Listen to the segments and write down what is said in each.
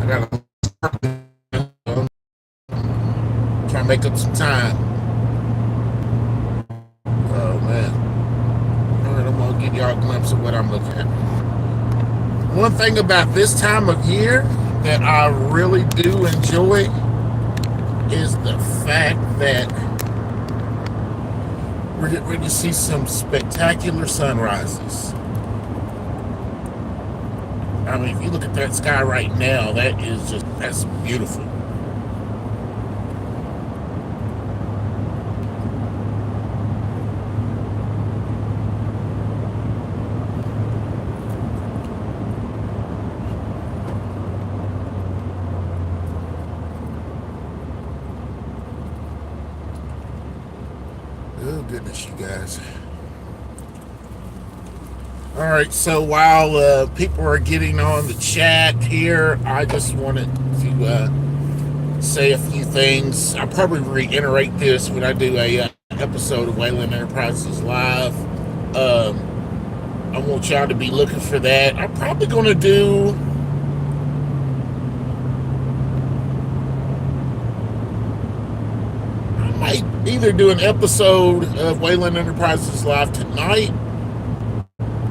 I gotta try to make up some time. Oh man. All right, I'm gonna give y'all a glimpse of what I'm looking at. One thing about this time of year that I really do enjoy is the fact that we're getting ready to see some spectacular sunrises. I mean, if you look at that sky right now, that's beautiful. Oh goodness, you guys. All right, so while people are getting on the chat here, I just wanted to say a few things. I'll probably reiterate this when I do a episode of Wayland Enterprises Live. I want y'all to be looking for that. I'm probably going to do I might either do an episode of Wayland Enterprises Live tonight,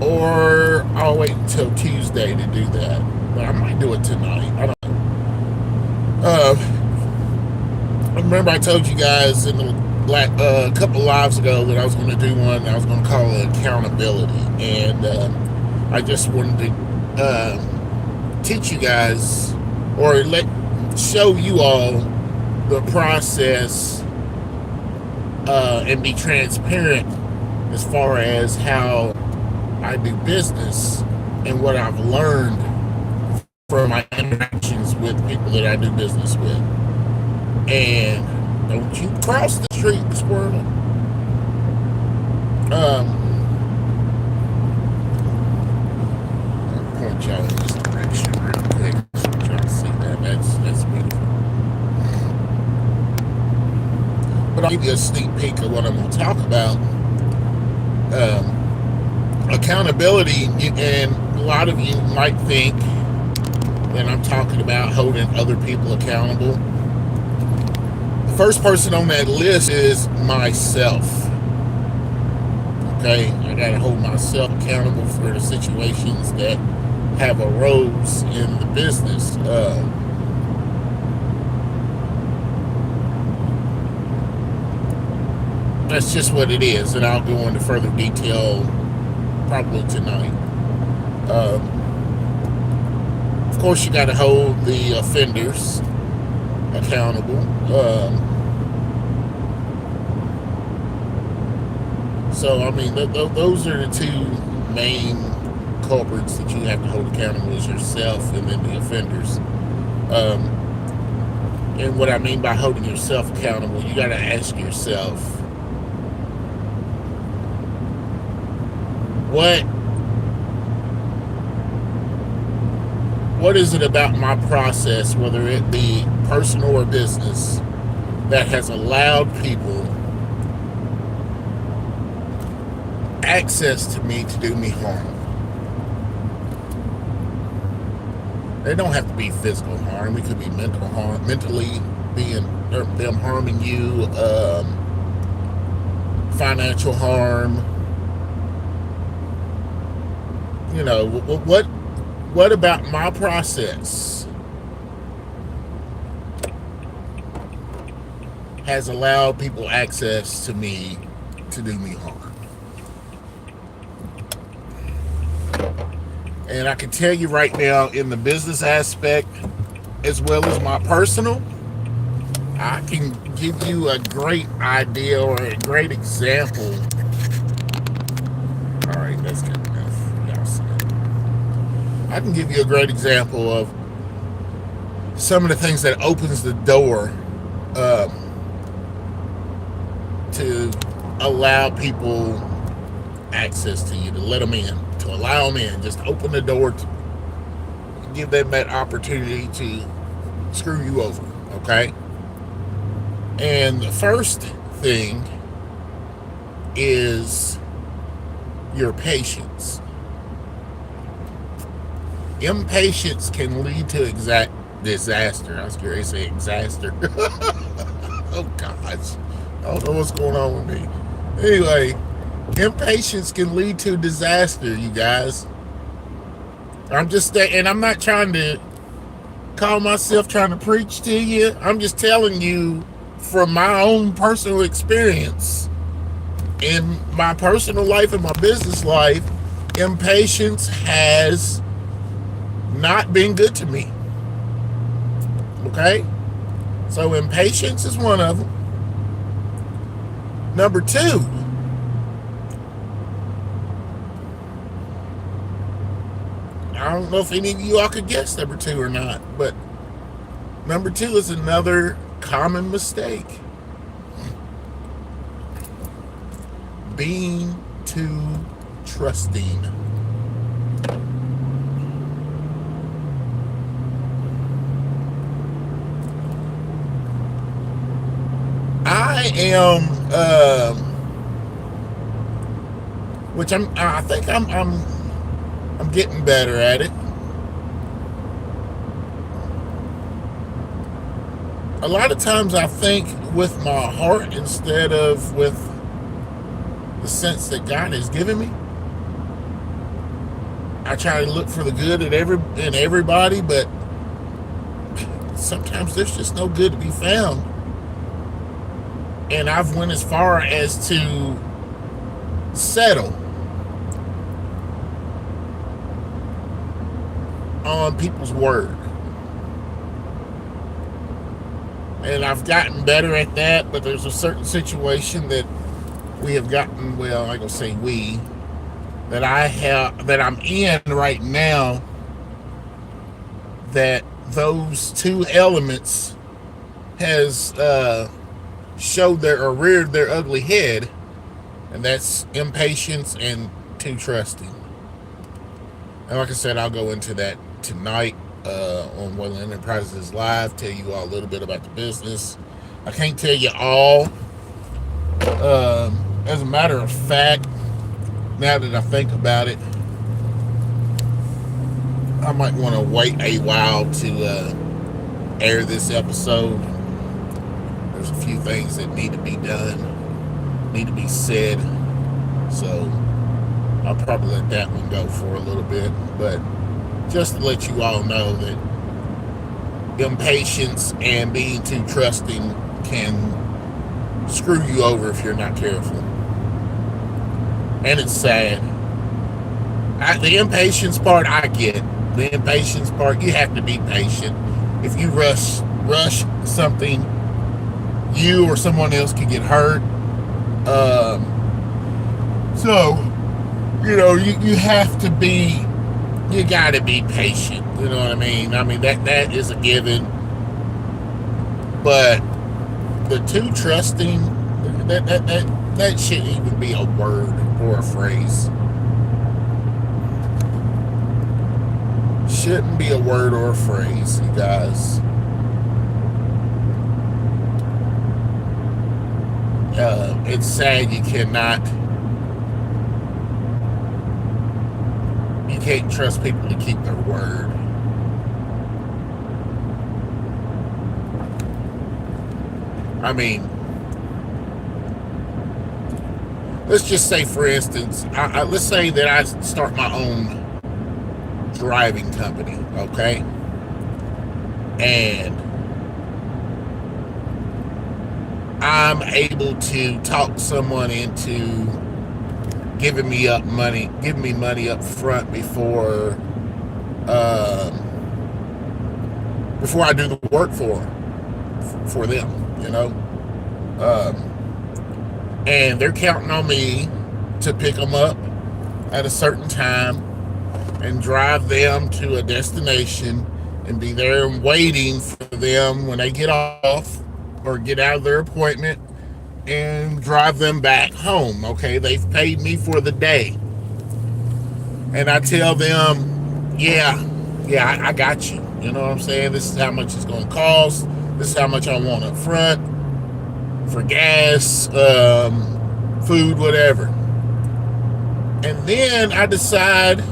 or I'll wait until Tuesday to do that. But I might do it tonight. I don't know. I remember I told you guys in the couple lives ago that I was going to do one. I was going to call it accountability, and I just wanted to teach you guys or show you all the process and be transparent as far as how I do business and what I've learned from my interactions with people that I do business with. And don't you cross the street, squirrel. I'll point y'all in this direction real quick so y'all see that. That's beautiful. But I'll give you a sneak peek of what I'm going to talk about. Accountability, and a lot of you might think that I'm talking about holding other people accountable. The first person on that list is myself. Okay, I gotta hold myself accountable for the situations that have arose in the business. That's just what it is, and I'll go into further detail probably tonight. Of course, you got to hold the offenders accountable. So, I mean, those are the two main culprits that you have to hold accountable: is yourself and then the offenders. And what I mean by holding yourself accountable, you got to ask yourself, what is it about my process, whether it be personal or business, that has allowed people access to me to do me harm? They don't have to be physical harm. It could be mental harm, mentally them harming you, financial harm. You know, what about my process has allowed people access to me to do me harm? And I can tell you right now, in the business aspect as well as my personal, I can give you a great idea or a great example. All right, that's good enough. Y'all see it. I can give you a great example of some of the things that opens the door to allow people access to you, to let them in, to allow them in. Just open the door to give them that opportunity to screw you over, okay? And the first thing is your patience. Impatience can lead to Disaster. I was curious to say disaster. Oh gosh. I don't know what's going on with me. Anyway, impatience can lead to disaster, you guys. I'm just and I'm not trying to call myself trying to preach to you. I'm just telling you from my own personal experience in my personal life and my business life, impatience has not been good to me. Okay? So impatience is one of them. Number two, I don't know if any of you all could guess number two or not, but number two is another common mistake. Being too trusting. I am, which I think I'm getting better at it. A lot of times I think with my heart instead of with the sense that God has given me. I try to look for the good in everybody, but sometimes there's just no good to be found. And I've went as far as to settle on people's word. And I've gotten better at that, but there's a certain situation that we have gotten, well, I'm gonna say we, that I'm in right now, that those two elements has reared their ugly head, and that's impatience and too trusting. And like I said, I'll go into that tonight on Well Enterprises Live, tell you all a little bit about the business. I can't tell you all. As a matter of fact, now that I think about it, I might want to wait a while to air this episode. There's a few things that need to be done, need to be said, so I'll probably let that one go for a little bit. But just to let you all know that impatience and being too trusting can screw you over if you're not careful. And it's sad. The impatience part, I get. The impatience part, you have to be patient. If you rush something, you or someone else can get hurt. So, you have to be, you gotta be patient. You know what I mean? I mean, that is a given. But the too trusting, that shouldn't even be a word or a phrase. Shouldn't be a word or a phrase, you guys. It's sad you can't trust people to keep their word. I mean, let's just say, for instance, let's say that I start my own driving company, okay? And I'm able to talk someone into giving me money up front before I do the work for them, and they're counting on me to pick them up at a certain time and drive them to a destination and be there waiting for them when they get off or get out of their appointment and drive them back home. Okay, they've paid me for the day. And I tell them, yeah, I got you. You know what I'm saying? This is how much it's going to cost. This is how much I want up front for gas, food, whatever. And then I decide,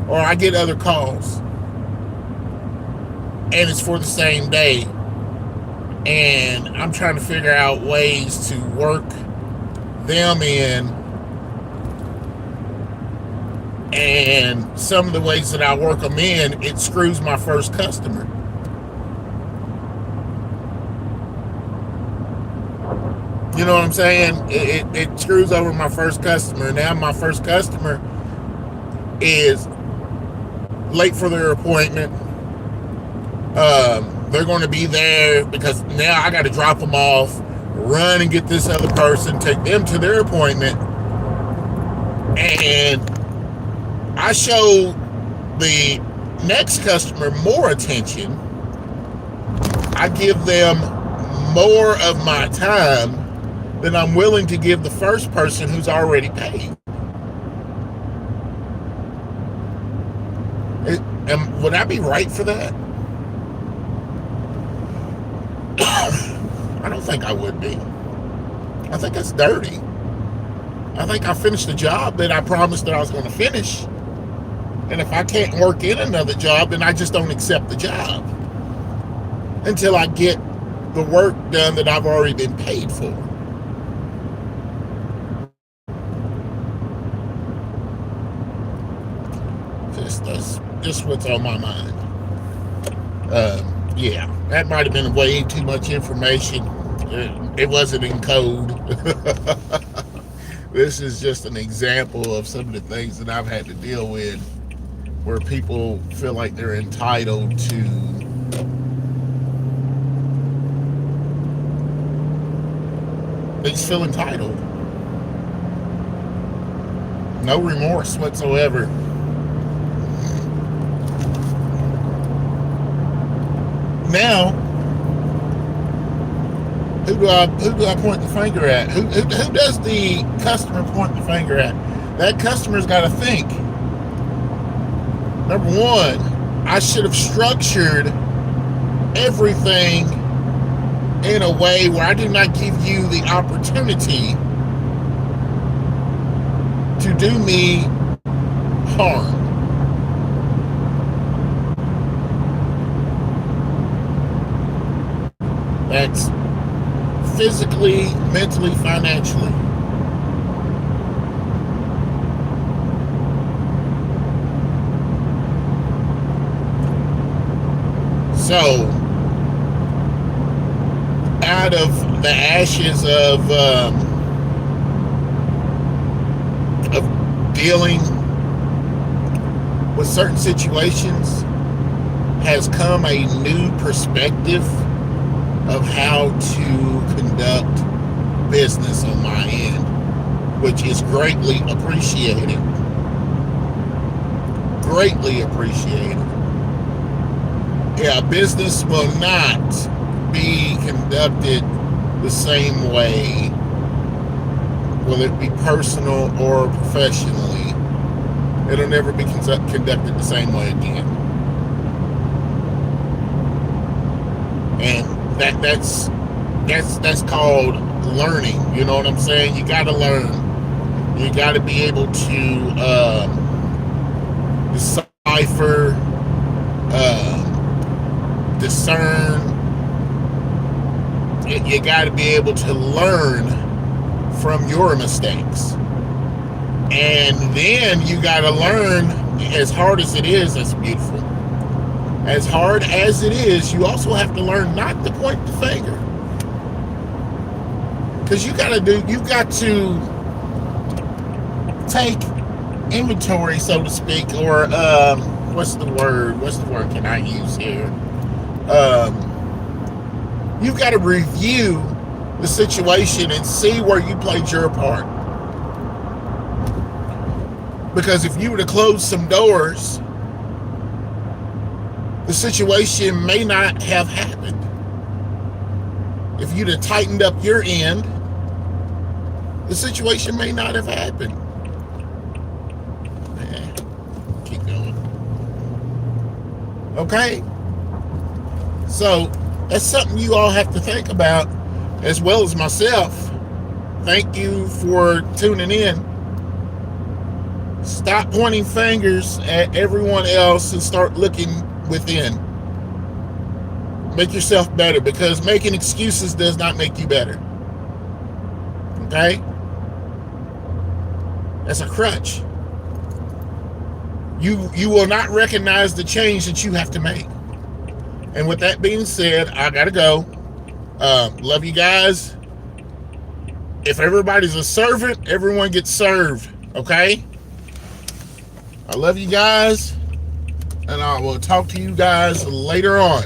or I get other calls. and it's for the same day. And I'm trying to figure out ways to work them in. And some of the ways that I work them in, it screws my first customer. You know what I'm saying? It screws over my first customer. Now my first customer is late for their appointment. They're going to be there because now I got to drop them off, run and get this other person, take them to their appointment. And I show the next customer more attention. I give them more of my time than I'm willing to give the first person who's already paid. Would I be right for that? I don't think I would be. I think that's dirty. I think I finished the job that I promised that I was going to finish. And if I can't work in another job, then I just don't accept the job until I get the work done that I've already been paid for. That's just what's on my mind. Yeah, that might have been way too much information. It wasn't in code. This is just an example of some of the things that I've had to deal with, where people feel like they're entitled to they just feel entitled. No remorse whatsoever. Now, who do I point the finger at? Who does the customer point the finger at? That customer's got to think. Number one, I should have structured everything in a way where I do not give you the opportunity to do me harm. That's physically, mentally, financially. So, out of the ashes of dealing with certain situations has come a new perspective of how to conduct business on my end, which is greatly appreciated. Greatly appreciated. Yeah, business will not be conducted the same way, whether it be personal or professionally. It'll never be conducted the same way again. And that's called learning. You know what I'm saying? You got to learn. You got to be able to decipher, discern. You got to be able to learn from your mistakes. And then you got to learn, as hard as it is, that's beautiful. As hard as it is, you also have to learn not to point the finger. Because you got to take inventory, so to speak, or what's the word can I use here? You've got to review the situation and see where you played your part. Because if you were to close some doors, the situation may not have happened. If you'd have tightened up your end, the situation may not have happened. Keep going. Okay? So, that's something you all have to think about, as well as myself. Thank you for tuning in. Stop pointing fingers at everyone else and start looking within. Make yourself better, because making excuses does not make you better. Okay? That's a crutch. You will not recognize the change that you have to make. And with that being said, I gotta go. Love you guys. If everybody's a servant, everyone gets served. Okay? I love you guys, and I will talk to you guys later on.